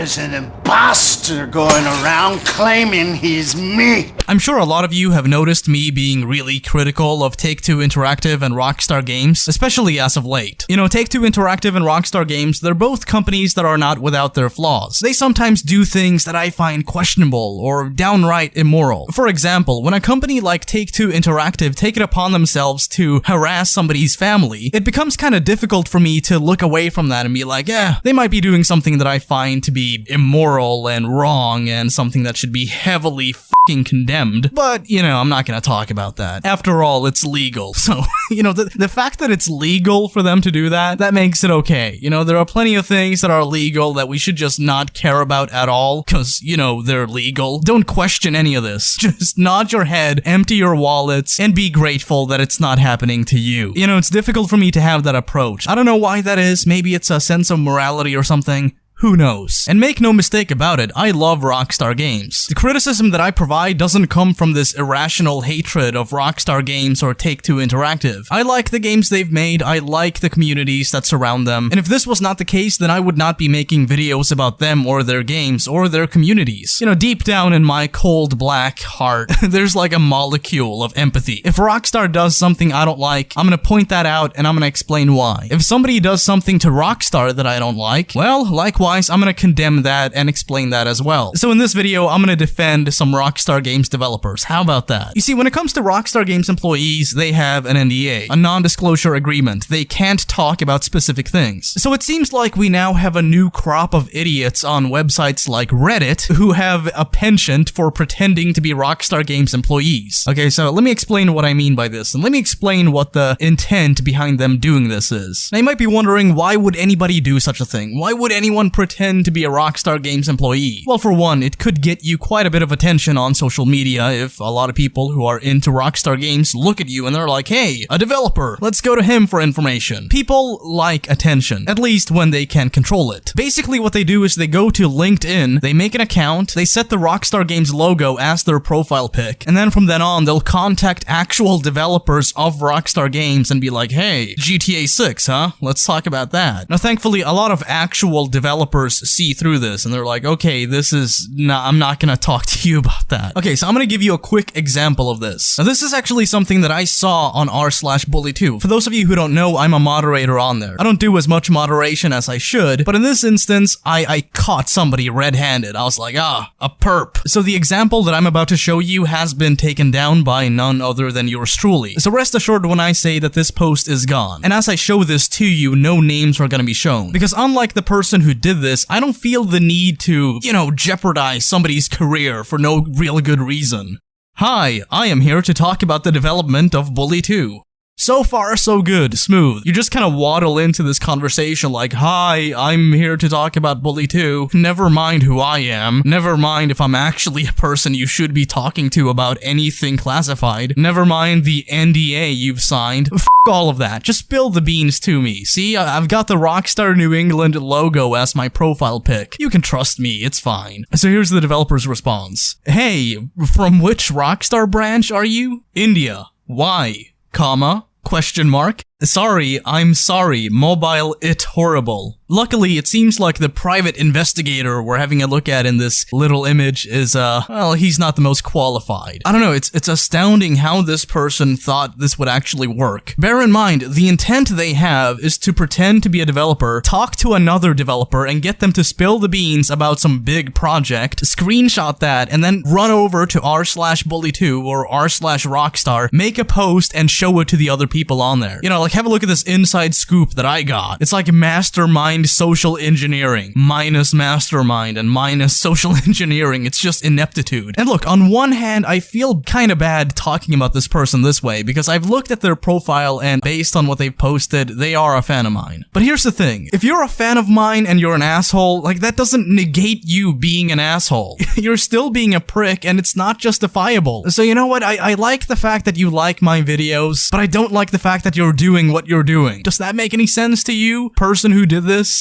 There's an imposter going around claiming he's me. I'm sure a lot of you have noticed me being really critical of Take-Two Interactive and Rockstar Games, especially as of late. You know, Take-Two Interactive and Rockstar Games, they're both companies that are not without their flaws. They sometimes do things that I find questionable or downright immoral. For example, when a company like Take-Two Interactive take it upon themselves to harass somebody's family, it becomes kind of difficult for me to look away from that and be like, they might be doing something that I find to be immoral and wrong and something that should be heavily fucking condemned. But, you know, I'm not gonna talk about that. After all, it's legal. So, you know, the fact that it's legal for them to do that, that makes it okay. You know, there are plenty of things that are legal that we should just not care about at all, because, you know, they're legal. Don't question any of this. Just nod your head, empty your wallets, and be grateful that it's not happening to you. You know, it's difficult for me to have that approach. I don't know why that is. Maybe it's a sense of morality or something. Who knows? And make no mistake about it, I love Rockstar Games. The criticism that I provide doesn't come from this irrational hatred of Rockstar Games or Take-Two Interactive. I like the games they've made, I like the communities that surround them, and if this was not the case, then I would not be making videos about them or their games or their communities. You know, deep down in my cold black heart, there's like a molecule of empathy. If Rockstar does something I don't like, I'm gonna point that out and I'm gonna explain why. If somebody does something to Rockstar that I don't like, well, likewise, I'm gonna condemn that and explain that as well. So in this video, I'm gonna defend some Rockstar Games developers. How about that? You see, when it comes to Rockstar Games employees, they have an NDA, a non-disclosure agreement. They can't talk about specific things. So it seems like we now have a new crop of idiots on websites like Reddit who have a penchant for pretending to be Rockstar Games employees. Okay, so let me explain what I mean by this, and let me explain what the intent behind them doing this is. Now you might be wondering, why would anybody do such a thing? Why would anyone pretend to be a Rockstar Games employee? Well, for one, it could get you quite a bit of attention on social media if a lot of people who are into Rockstar Games look at you and they're like, hey, a developer, let's go to him for information. People like attention, at least when they can control it. Basically what they do is they go to LinkedIn, they make an account, they set the Rockstar Games logo as their profile pic, and then from then on, they'll contact actual developers of Rockstar Games and be like, hey, GTA 6, huh? Let's talk about that. Now, thankfully, a lot of actual developers see through this and they're like, okay, this is not, I'm not gonna talk to you about that. Okay, so I'm gonna give you a quick example of this. Now, this is actually something that I saw on r/bully2. For those of you who don't know, I'm a moderator on there. I don't do as much moderation as I should, but in this instance, I caught somebody red-handed. I was like, a perp. So the example that I'm about to show you has been taken down by none other than yours truly. So rest assured when I say that this post is gone. And as I show this to you, no names are gonna be shown. Because unlike the person who did this, I don't feel the need to, you know, jeopardize somebody's career for no real good reason. Hi, I am here to talk about the development of Bully 2. So far, so good, smooth. You just kind of waddle into this conversation like, hi, I'm here to talk about Bully 2. Never mind who I am. Never mind if I'm actually a person you should be talking to about anything classified. Never mind the NDA you've signed. F all of that. Just spill the beans to me. See, I've got the Rockstar New England logo as my profile pic. You can trust me, it's fine. So here's the developer's response. Hey, from which Rockstar branch are you? India. Why? Comma? Question mark? Sorry, I'm sorry, mobile it horrible. Luckily, it seems like the private investigator we're having a look at in this little image is, well, he's not the most qualified. I don't know, it's astounding how this person thought this would actually work. Bear in mind, the intent they have is to pretend to be a developer, talk to another developer, and get them to spill the beans about some big project, screenshot that, and then run over to r/bully2 or r/rockstar, make a post, and show it to the other people on there. You know, like, have a look at this inside scoop that I got. It's like mastermind social engineering, minus mastermind and minus social engineering. It's just ineptitude. And look, on one hand, I feel kind of bad talking about this person this way because I've looked at their profile and based on what they've posted, they are a fan of mine. But here's the thing. If you're a fan of mine and you're an asshole, like, that doesn't negate you being an asshole. You're still being a prick and it's not justifiable. So you know what? I like the fact that you like my videos, but I don't like the fact that you're doing what you're doing. Does that make any sense to you, person who did this?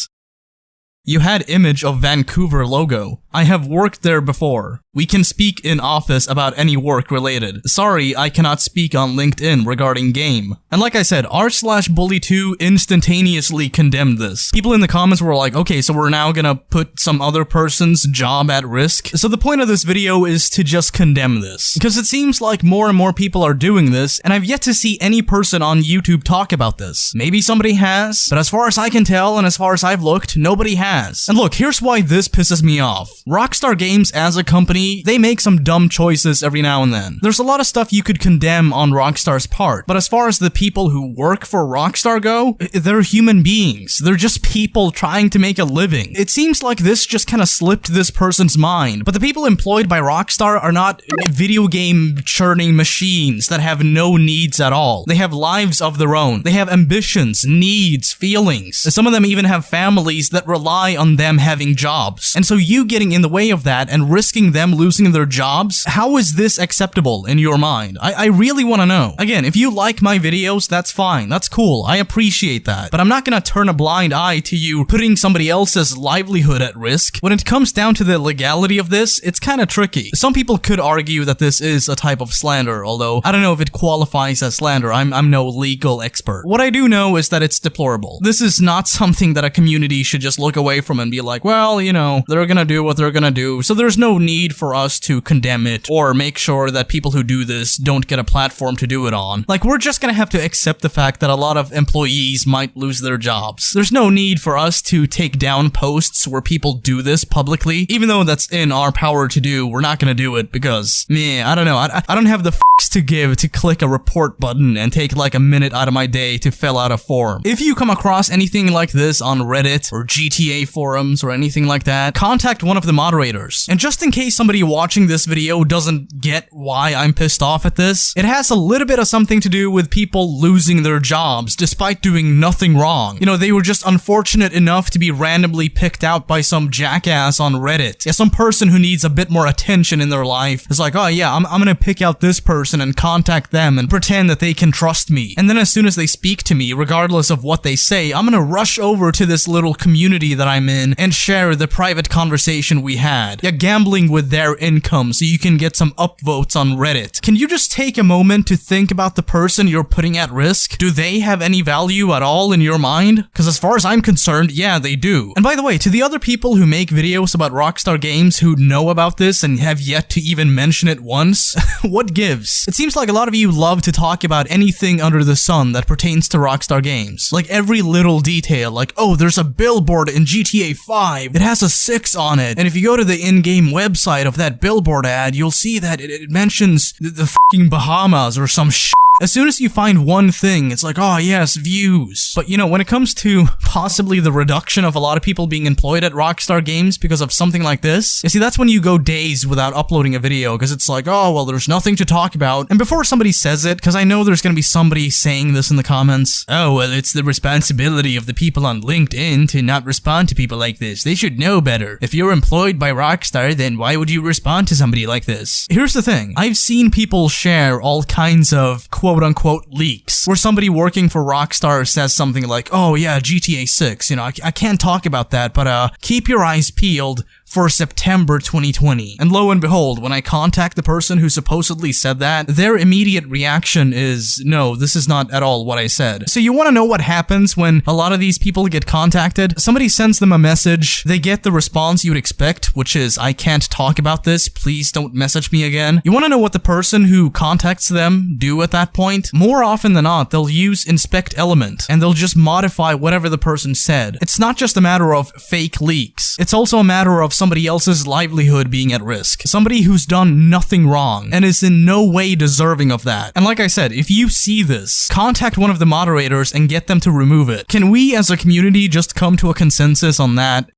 You had image of Vancouver logo. I have worked there before. We can speak in office about any work related. Sorry, I cannot speak on LinkedIn regarding game. And like I said, r/bully2 instantaneously condemned this. People in the comments were like, okay, so we're now gonna put some other person's job at risk. So the point of this video is to just condemn this. Because it seems like more and more people are doing this, and I've yet to see any person on YouTube talk about this. Maybe somebody has, but as far as I can tell and as far as I've looked, nobody has. And look, here's why this pisses me off. Rockstar Games as a company, they make some dumb choices every now and then. There's a lot of stuff you could condemn on Rockstar's part, but as far as the people who work for Rockstar go, they're human beings. They're just people trying to make a living. It seems like this just kind of slipped this person's mind, but the people employed by Rockstar are not video game churning machines that have no needs at all. They have lives of their own. They have ambitions, needs, feelings. Some of them even have families that rely on them having jobs. And so you getting in the way of that and risking them losing their jobs, how is this acceptable in your mind? I really want to know. Again, if you like my videos, that's fine. That's cool. I appreciate that. But I'm not gonna turn a blind eye to you putting somebody else's livelihood at risk. When it comes down to the legality of this, it's kind of tricky. Some people could argue that this is a type of slander, although I don't know if it qualifies as slander. I'm no legal expert. What I do know is that it's deplorable. This is not something that a community should just look away from and be like, well, you know, they're gonna do what they're gonna do, so there's no need for us to condemn it or make sure that people who do this don't get a platform to do it on. Like, we're just gonna have to accept the fact that a lot of employees might lose their jobs. There's no need for us to take down posts where people do this publicly. Even though that's in our power to do, we're not gonna do it because, meh, I don't know. I don't have the to give to click a report button and take like a minute out of my day to fill out a form. If you come across anything like this on Reddit or GTA forums or anything like that, contact one of the moderators. And just in case somebody watching this video doesn't get why I'm pissed off at this, it has a little bit of something to do with people losing their jobs despite doing nothing wrong. You know, they were just unfortunate enough to be randomly picked out by some jackass on Reddit. Yeah, some person who needs a bit more attention in their life is like, oh yeah, I'm gonna pick out this person and contact them and pretend that they can trust me. And then as soon as they speak to me, regardless of what they say, I'm gonna rush over to this little community that I'm in and share the private conversation we had. Yeah, gambling with their income so you can get some upvotes on Reddit. Can you just take a moment to think about the person you're putting at risk? Do they have any value at all in your mind? Because as far as I'm concerned, yeah, they do. And by the way, to the other people who make videos about Rockstar Games who know about this and have yet to even mention it once, what gives? It seems like a lot of you love to talk about anything under the sun that pertains to Rockstar Games. Like every little detail, like, oh, there's a billboard in GTA 5. It has a 6 on it. And if you go to the in-game website of that billboard ad, you'll see that it mentions the fucking Bahamas or some shit. As soon as you find one thing, it's like, oh yes, views. But you know, when it comes to possibly the reduction of a lot of people being employed at Rockstar Games because of something like this, you see, that's when you go days without uploading a video, because it's like, oh, well, there's nothing to talk about. And before somebody says it, because I know there's gonna be somebody saying this in the comments, oh, well, it's the responsibility of the people on LinkedIn to not respond to people like this. They should know better. If you're employed by Rockstar, then why would you respond to somebody like this? Here's the thing. I've seen people share all kinds of quote-unquote leaks, where somebody working for Rockstar says something like, oh yeah, GTA 6, you know, I can't talk about that, but keep your eyes peeled for September 2020. And lo and behold, when I contact the person who supposedly said that, their immediate reaction is, no, this is not at all what I said. So you want to know what happens when a lot of these people get contacted? Somebody sends them a message, they get the response you'd expect, which is, I can't talk about this, please don't message me again. You want to know what the person who contacts them do at that point? More often than not, they'll use inspect element, and they'll just modify whatever the person said. It's not just a matter of fake leaks, it's also a matter of somebody else's livelihood being at risk. Somebody who's done nothing wrong and is in no way deserving of that. And like I said, if you see this, contact one of the moderators and get them to remove it. Can we as a community just come to a consensus on that?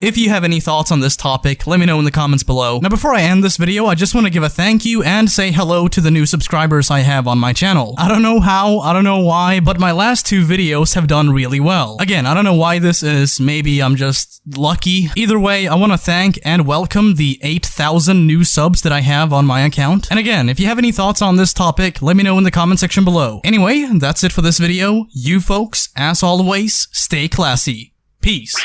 If you have any thoughts on this topic, let me know in the comments below. Now before I end this video, I just want to give a thank you and say hello to the new subscribers I have on my channel. I don't know how, I don't know why, but my last 2 videos have done really well. Again, I don't know why this is, maybe I'm just lucky. Either way, I want to thank and welcome the 8,000 new subs that I have on my account. And again, if you have any thoughts on this topic, let me know in the comment section below. Anyway, that's it for this video. You folks, as always, stay classy. Peace.